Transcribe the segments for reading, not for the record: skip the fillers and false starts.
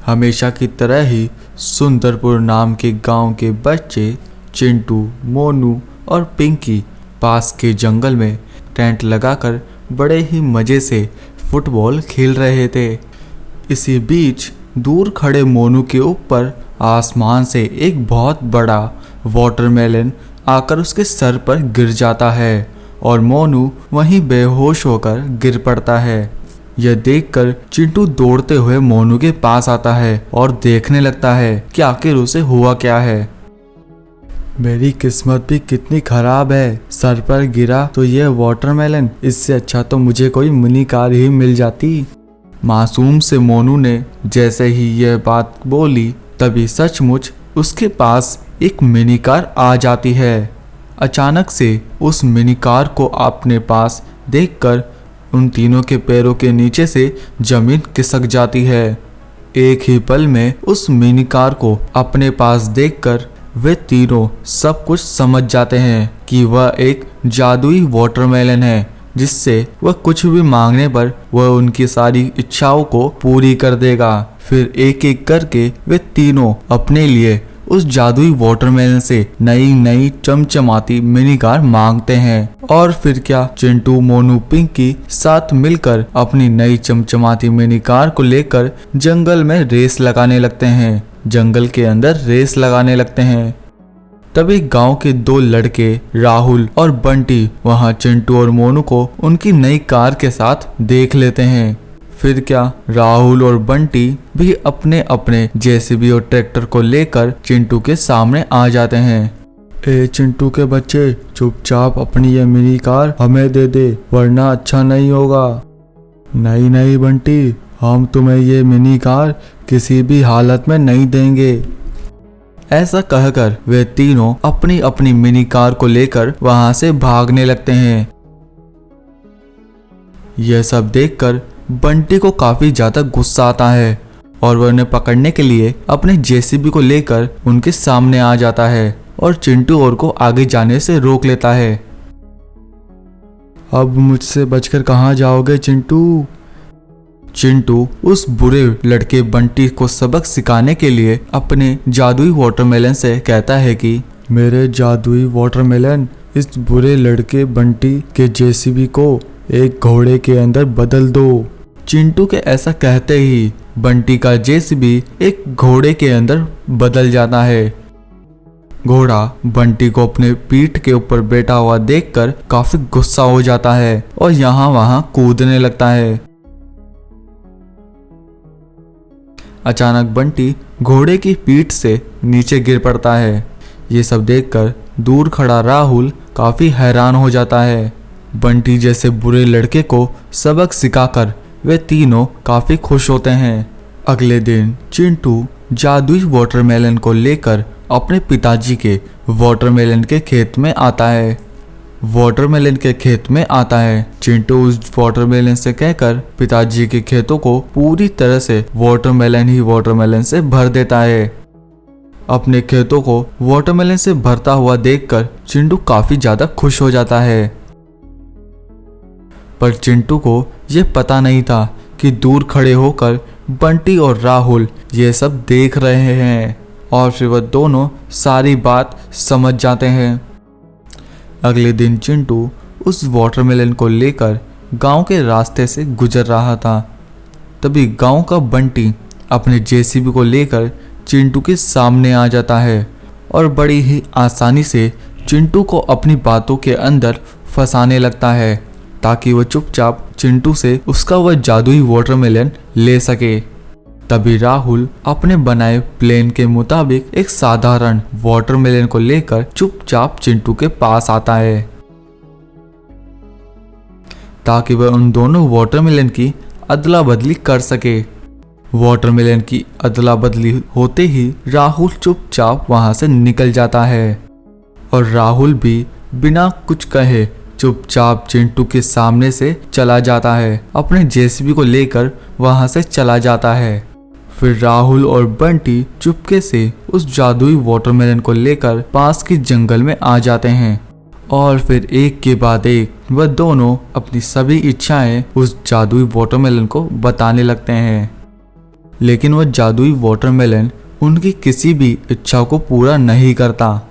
हमेशा की तरह ही सुंदरपुर नाम के गांव के बच्चे चिंटू, मोनू और पिंकी पास के जंगल में टेंट लगाकर बड़े ही मज़े से फुटबॉल खेल रहे थे। इसी बीच दूर खड़े मोनू के ऊपर आसमान से एक बहुत बड़ा वाटरमेलन आकर उसके सर पर गिर जाता है और मोनू वहीं बेहोश होकर गिर पड़ता है। यह देखकर चिंटू दौड़ते हुए मोनू के पास आता है और देखने लगता है कि आखिर उसे हुआ क्या है। मेरी किस्मत भी कितनी खराब है, सर पर गिरा तो यह वाटरमेलन, इससे अच्छा तो मुझे कोई मिनी कार ही मिल जाती। मासूम से मोनू ने जैसे ही यह बात बोली तभी सचमुच उसके पास एक मिनी कार आ जाती है। अचानक से उस मिनी कार को अपने पास देखकर उन तीनों के पैरों के नीचे से जमीन खिसक जाती है। एक ही पल में उस मिनी कार को अपने पास देखकर वे तीनों सब कुछ समझ जाते हैं कि वह एक जादुई वाटरमेलन है, जिससे वह कुछ भी मांगने पर वह उनकी सारी इच्छाओं को पूरी कर देगा। फिर एक एक करके वे तीनों अपने लिए उस जादुई वाटरमेलन से नई नई चमचमाती मिनी कार मांगते हैं। और फिर क्या, चिंटू, मोनू, पिंकी साथ मिलकर अपनी नई चमचमाती मिनी कार को लेकर जंगल में रेस लगाने लगते हैं। जंगल के अंदर रेस लगाने लगते हैं। तभी गांव के दो लड़के राहुल और बंटी वहां चिंटू और मोनू को उनकी नई कार के साथ देख लेते हैं। फिर क्या, राहुल और बंटी भी अपने अपने जेसीबी और ट्रैक्टर को लेकर चिंटू के सामने आ जाते हैं। ए चिंटू के बच्चे, चुपचाप अपनी ये मिनी कार हमें दे दे, वरना अच्छा नहीं होगा। नहीं नहीं बंटी, हम तुम्हें ये मिनी कार किसी भी हालत में नहीं देंगे। ऐसा कहकर वे तीनों अपनी अपनी मिनी कार को लेकर वहां से भागने लगते हैं। यह सब देखकर बंटी को काफी ज्यादा गुस्सा आता है और वह उन्हें पकड़ने के लिए अपने जेसीबी को लेकर उनके सामने आ जाता है और चिंटू और को आगे जाने से रोक लेता है। अब मुझसे बचकर कहाँ जाओगे चिंटू? चिंटू उस बुरे लड़के बंटी को सबक सिखाने के लिए अपने जादुई वाटरमेलन से कहता है कि मेरे जादुई वाटरमेलन, इस बुरे लड़के बंटी के जेसीबी को एक घोड़े के अंदर बदल दो। चिंटू के ऐसा कहते ही बंटी का जेसीबी एक घोड़े के अंदर बदल जाता है। घोड़ा बंटी को अपने पीठ के ऊपर बैठा हुआ देखकर काफी गुस्सा हो जाता है और यहाँ वहाँ कूदने लगता है। अचानक बंटी घोड़े की पीठ से नीचे गिर पड़ता है। ये सब देखकर दूर खड़ा राहुल काफी हैरान हो जाता है। बंटी जैसे बुरे लड़के को सबक सिखाकर वे तीनों काफी खुश होते हैं। अगले दिन चिंटू जादुई वाटरमेलन को लेकर अपने पिताजी के वाटरमेलन के खेत में आता है। चिंटू उस वाटरमेलन से कहकर पिताजी के खेतों को पूरी तरह से वाटरमेलन से भर देता है। अपने खेतों को वाटरमेलन से भरता हुआ देखकर चिंटू काफी ज्यादा खुश हो जाता है। पर चिंटू को यह पता नहीं था कि दूर खड़े होकर बंटी और राहुल ये सब देख रहे हैं और फिर वह दोनों सारी बात समझ जाते हैं। अगले दिन चिंटू उस वाटरमेलन को लेकर गांव के रास्ते से गुजर रहा था। तभी गांव का बंटी अपने जेसीबी को लेकर चिंटू के सामने आ जाता है और बड़ी ही आसानी से चिंटू को अपनी बातों के अंदर फंसाने लगता है ताकि वह चुपचाप चिंटू से उसका वह जादुई वाटरमेलन ले सके। तभी राहुल अपने बनाए प्लान के मुताबिक एक साधारण वाटरमेलन को लेकर चुपचाप चिंटू के पास आता है ताकि वह उन दोनों वाटरमेलन की अदला बदली कर सके। वाटरमेलन की अदला बदली होते ही राहुल चुपचाप वहां से निकल जाता है और राहुल भी बिना कुछ कहे चुपचाप चिंटू के सामने से चला जाता है। अपने जेसीबी को लेकर वहां से चला जाता है। फिर राहुल और बंटी चुपके से उस जादुई वाटरमेलन को लेकर पास के जंगल में आ जाते हैं और फिर एक के बाद एक वह दोनों अपनी सभी इच्छाएं उस जादुई वाटरमेलन को बताने लगते हैं। लेकिन वह जादुई वाटरमेलन उनकी किसी भी इच्छा को पूरा नहीं करता।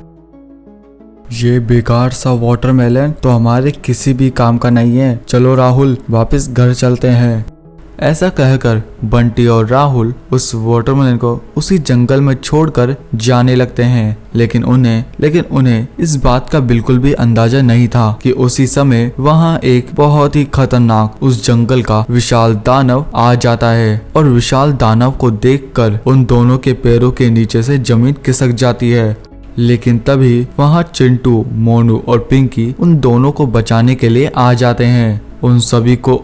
ये बेकार सा वाटरमेलन तो हमारे किसी भी काम का नहीं है, चलो राहुल वापस घर चलते हैं। ऐसा कहकर बंटी और राहुल उस वाटरमेलन को उसी जंगल में छोड़कर जाने लगते हैं। लेकिन उन्हें इस बात का बिल्कुल भी अंदाजा नहीं था कि उसी समय वहाँ एक बहुत ही खतरनाक उस जंगल का विशाल दानव आ जाता है और विशाल दानव को देखकर उन दोनों के पैरों के नीचे से जमीन खिसक जाती है। लेकिन तभी वहाँ चिंटू, मोनू और पिंकी उन दोनों को बचाने के लिए आ जाते हैं। उन सभी को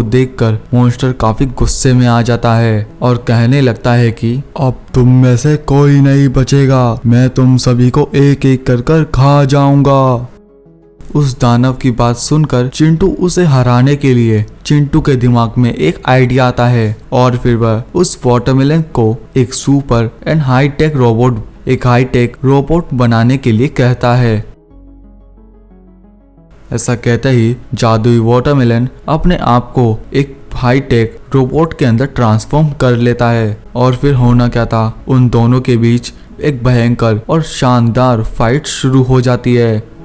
देखकर मॉन्स्टर काफी गुस्से में आ जाता है और कहने लगता है कि अब तुम में से कोई नहीं बचेगा, मैं तुम सभी को एक एक कर खा जाऊंगा। उस दानव की बात सुनकर चिंटू के दिमाग में एक आइडिया आता है और फिर वह उस वाटरमेलन को एक सुपर एंड हाईटेक रोबोट बनाने के लिए कहता है। ऐसा कहते ही जादुई वाटरमेलन अपने आप को एक हाईटेक रोबोट के अंदर ट्रांसफॉर्म कर लेता है और फिर होना क्या था, उन दोनों के बीच एक भयंकर और शानदार फाइट शुरू हो जाती है।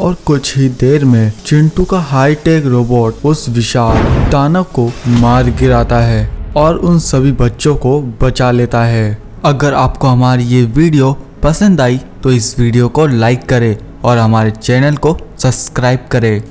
और कुछ ही देर में चिंटू का हाईटेक रोबोट उस विशाल दानव को मार गिराता है और उन सभी बच्चों को बचा लेता है। अगर आपको हमारी ये वीडियो पसंद आई तो इस वीडियो को लाइक करें और हमारे चैनल को सब्सक्राइब करें।